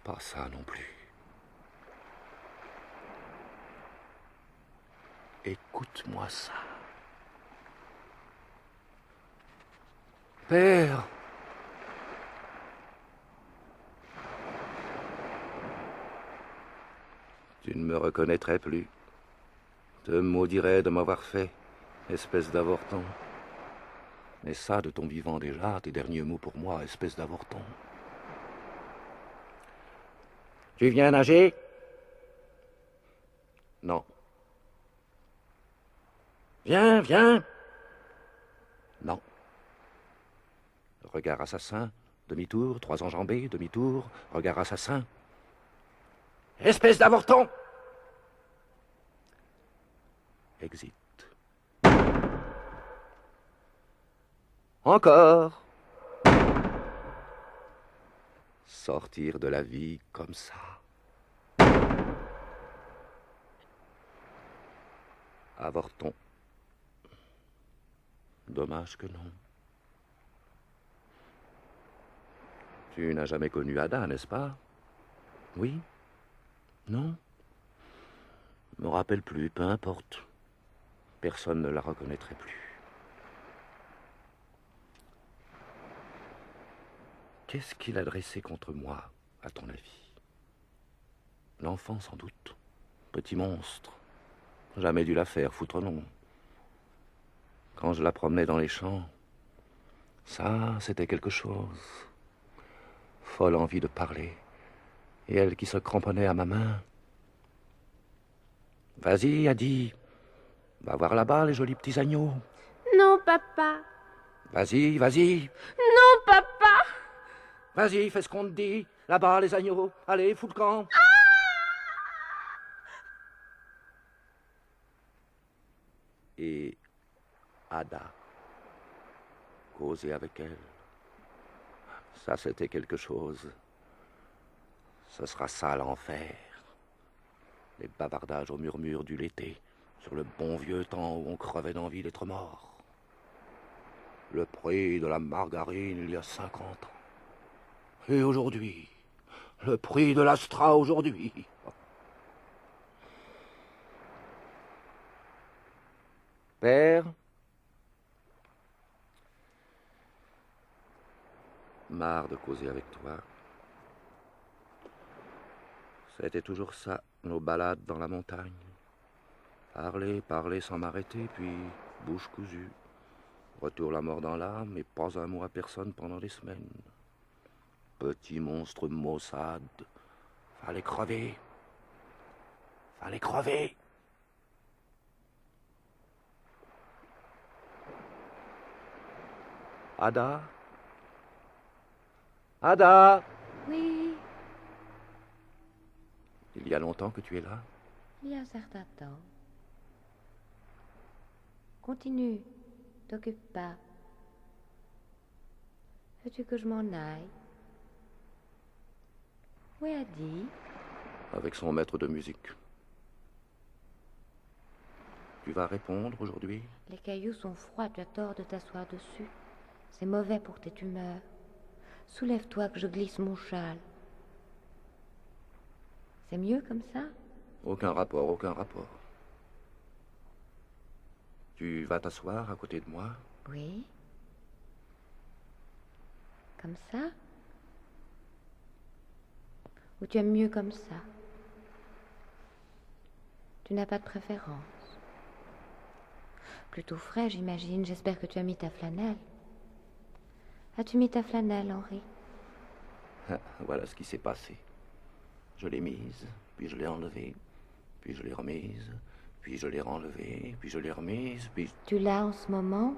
Pas ça non plus. Écoute-moi ça. Père! Tu ne me reconnaîtrais plus. Te maudirais de m'avoir fait, espèce d'avorton. Mais ça, de ton vivant déjà, tes derniers mots pour moi, espèce d'avorton. Tu viens nager? Non. Viens, viens! Non. Regard assassin, demi-tour, 3 enjambées, demi-tour, regard assassin. Espèce d'avorton! Exit. Encore. Sortir de la vie comme ça. Avorton. Dommage que non. Tu n'as jamais connu Ada, n'est-ce pas? Oui? Non? Me rappelle plus, peu importe. Personne ne la reconnaîtrait plus. Qu'est-ce qu'il a dressé contre moi, à ton avis? L'enfant, sans doute. Petit monstre. Jamais dû la faire, foutre non. Quand je la promenais dans les champs, ça, c'était quelque chose. Folle envie de parler. Et elle qui se cramponnait à ma main. Vas-y, Adi. Va voir là-bas les jolis petits agneaux. Non, papa. Vas-y, vas-y. Non, papa. Vas-y, fais ce qu'on te dit. Là-bas, les agneaux. Allez, fous le camp. Et Ada. Causer avec elle. Ça, c'était quelque chose. Ce sera ça, l'enfer. Les bavardages au murmure du l'été, sur le bon vieux temps où on crevait d'envie d'être mort. Le prix de la margarine il y a 50 ans. Et aujourd'hui, le prix de l'Astra aujourd'hui. Père, marre de causer avec toi. C'était toujours ça, nos balades dans la montagne. Parler, parler sans m'arrêter, puis bouche cousue. Retour la mort dans l'âme et pas un mot à personne pendant des semaines. Petit monstre maussade. Fallait crever. Fallait crever. Ada? Ada? Oui, Il y a longtemps que tu es là? il y a un certain temps. Continue, t'occupe pas. Veux-tu que je m'en aille? Où est Adi? Avec son maître de musique. Tu vas répondre aujourd'hui? Les cailloux sont froids, tu as tort de t'asseoir dessus. C'est mauvais pour tes tumeurs. Soulève-toi que je glisse mon châle. C'est mieux comme ça? Aucun rapport, aucun rapport. Tu vas t'asseoir à côté de moi? Oui. Comme ça? Ou tu aimes mieux comme ça? Tu n'as pas de préférence. Plutôt frais, j'imagine. J'espère que tu as mis ta flanelle. As-tu mis ta flanelle, Henri? Voilà ce qui s'est passé. Je l'ai mise, puis je l'ai enlevée, puis je l'ai remise, puis je l'ai renlevée, puis je l'ai remise, puis... Tu l'as en ce moment?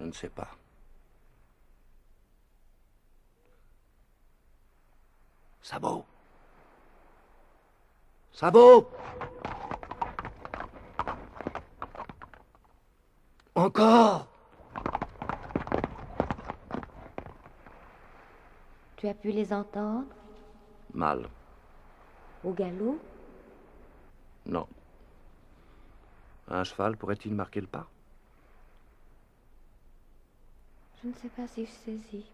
Je ne sais pas. Sabot! Sabot! Encore! Tu as pu les entendre? Mal. Au galop? Non. Un cheval pourrait-il marquer le pas? Je ne sais pas si je saisis.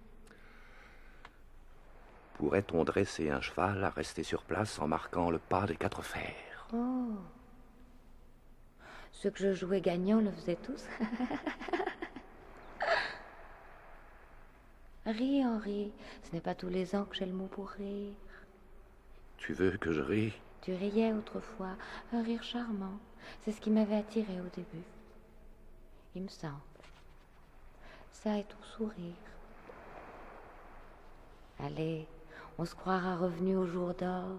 Pourrait-on dresser un cheval à rester sur place en marquant le pas des 4 fers? Oh. Ceux que je jouais gagnant le faisaient tous. Ris, Henri. Ce n'est pas tous les ans que j'ai le mot pour rire. Tu veux que je rie? Tu riais autrefois, un rire charmant. C'est ce qui m'avait attiré au début. Il me semble. Ça et ton sourire. Allez, on se croira revenu au jour d'or.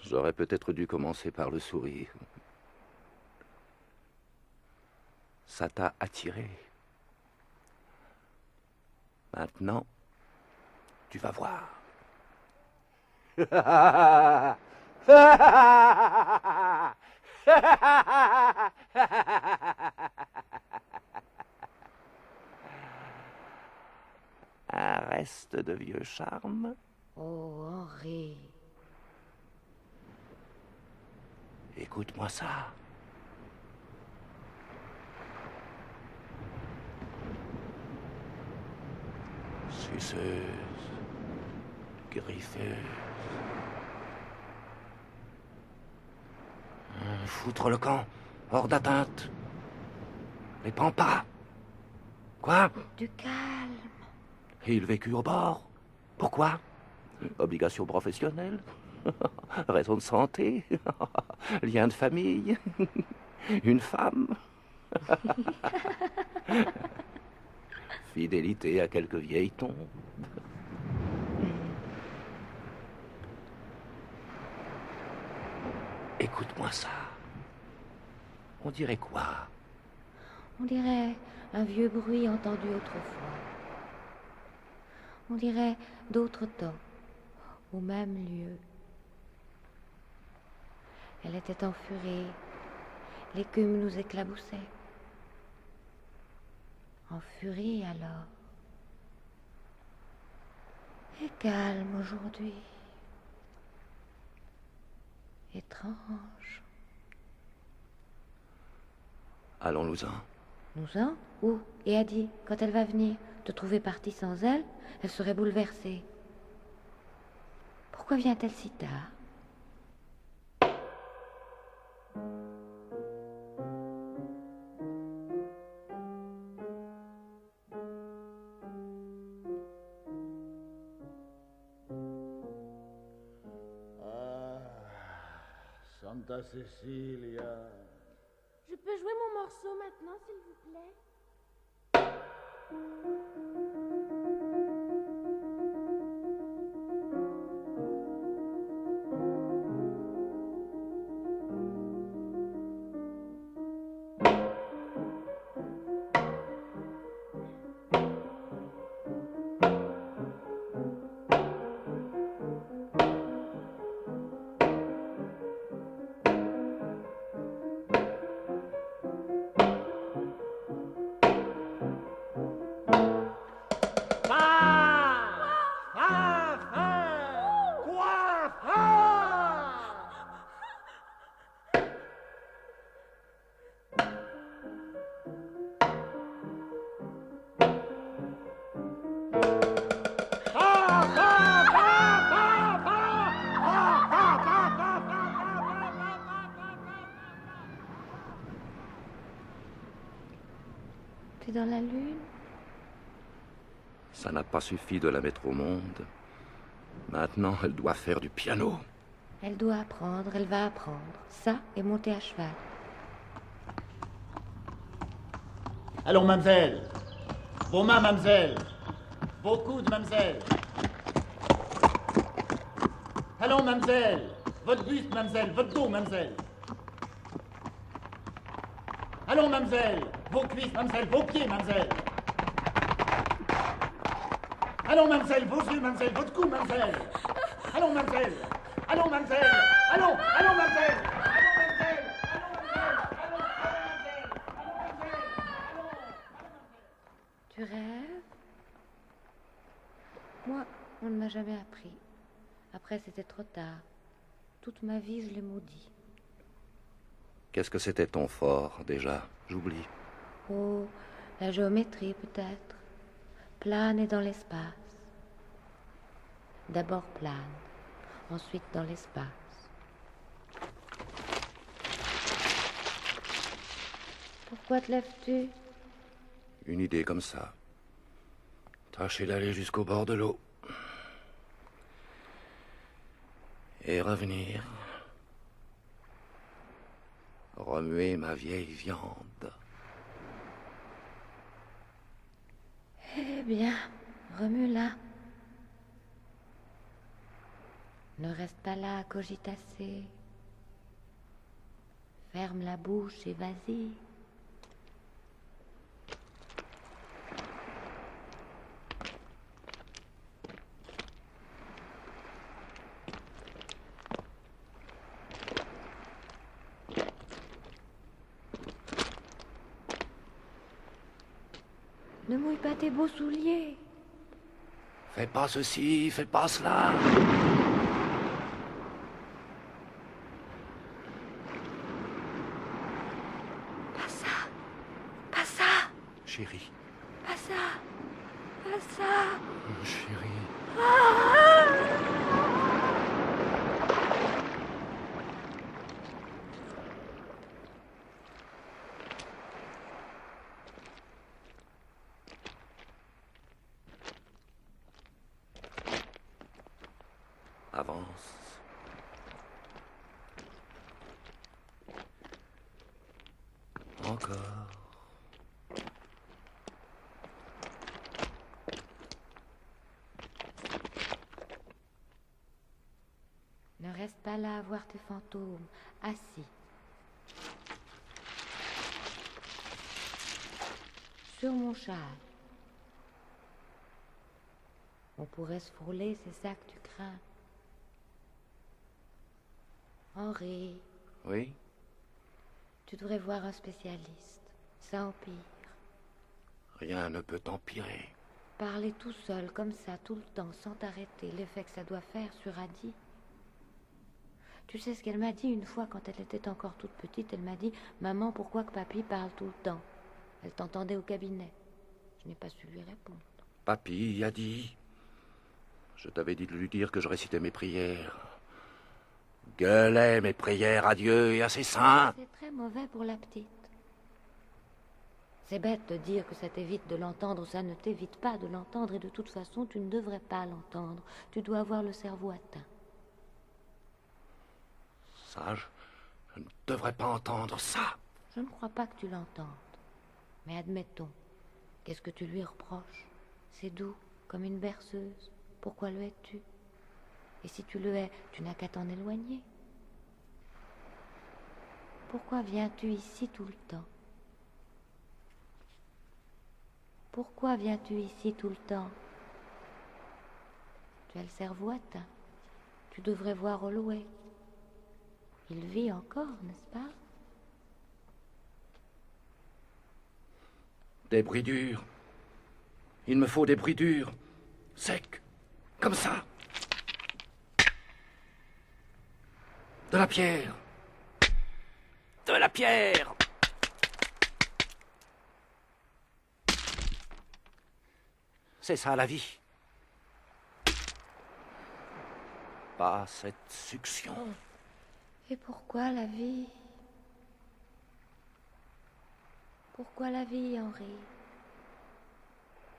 J'aurais peut-être dû commencer par le sourire. Ça t'a attiré. Maintenant, tu vas voir. Un reste de vieux charme. Oh, Henri. Écoute-moi ça. Suceuse, griffeuse. Foutre le camp, hors d'atteinte. Les prends pas. Quoi? Du calme. Et il vécut au bord. Pourquoi? Obligation professionnelle. Raison de santé. Lien de famille. Une femme. Fidélité à quelques vieilles tombes. Écoute-moi ça. On dirait quoi? On dirait un vieux bruit entendu autrefois. On dirait d'autres temps, au même lieu. Elle était en furie. L'écume nous éclaboussait. En furie alors. Et calme aujourd'hui. Étrange. Allons-nous-en. Nous-en? Où? Et a dit, quand elle va venir, te trouver partie sans elle, elle serait bouleversée. Pourquoi vient-elle si tard? Santa Cecilia. Je peux jouer mon morceau maintenant, s'il vous plaît? T'es dans la lune? Ça n'a pas suffi de la mettre au monde. Maintenant, elle doit faire du piano. Elle doit apprendre, elle va apprendre. Ça et monter à cheval. Allons, mademoiselle. Vos mains, mademoiselle. Vos coudes, mademoiselle. Allons, mademoiselle. Votre buste, mademoiselle. Votre dos, mademoiselle. Allons, mademoiselle. Vos cuisses, mademoiselle. Vos pieds, mademoiselle. Allons, mademoiselle. Vos yeux, mademoiselle. Votre cou, mademoiselle. Allons, mademoiselle. Allons, mademoiselle. Allons, allons, mademoiselle. Allons, mademoiselle. Tu rêves? Moi, on ne m'a jamais appris. Après, c'était trop tard. Toute ma vie, je l'ai maudit. Qu'est-ce que c'était ton fort, déjà? J'oublie. Oh, La géométrie peut-être. Plane et dans l'espace. D'abord plane, ensuite dans l'espace. Pourquoi te lèves-tu? Une idée comme ça. Tâcher d'aller jusqu'au bord de l'eau. Et revenir. Remuer ma vieille viande. Eh bien, remue-la. Ne reste pas là à cogitasser. Ferme la bouche et vas-y. Ne mouille pas tes beaux souliers. Fais pas ceci, fais pas cela. Pas ça. Pas ça. Chérie. Pas ça. Pas ça. Chérie. Avance. Encore. Ne reste pas là à voir tes fantômes. Assis. Sur mon châle. On pourrait se frôler, c'est ça que tu crains. Henri, Oui? tu devrais voir un spécialiste. Ça empire. Rien ne peut empirer. Parler tout seul, comme ça, tout le temps, sans t'arrêter, l'effet que ça doit faire sur Adi. Tu sais ce qu'elle m'a dit une fois quand elle était encore toute petite? Elle m'a dit « Maman, pourquoi que papy parle tout le temps ?» Elle t'entendait au cabinet. Je n'ai pas su lui répondre. Papy a dit. Je t'avais dit de lui dire que je récitais mes prières. Gueulais mes prières à Dieu et à ses saints. C'est très mauvais pour la petite. C'est bête de dire que ça t'évite de l'entendre, ça ne t'évite pas de l'entendre, et de toute façon, tu ne devrais pas l'entendre. Tu dois avoir le cerveau atteint. Ça, je ne devrais pas entendre ça. Je ne crois pas que tu l'entendes. Mais admettons, qu'est-ce que tu lui reproches? C'est doux, comme une berceuse. Pourquoi le hais-tu? Et si tu le hais, tu n'as qu'à t'en éloigner. Pourquoi viens-tu ici tout le temps? Pourquoi viens-tu ici tout le temps? Tu as le cerveau atteint. Tu devrais voir Holloway. Il vit encore, n'est-ce pas? Des bruits durs. Il me faut des bruits durs. Secs. Comme ça. De la pierre. De la pierre. C'est ça la vie. Pas cette succion. Et pourquoi la vie? Pourquoi la vie, Henri?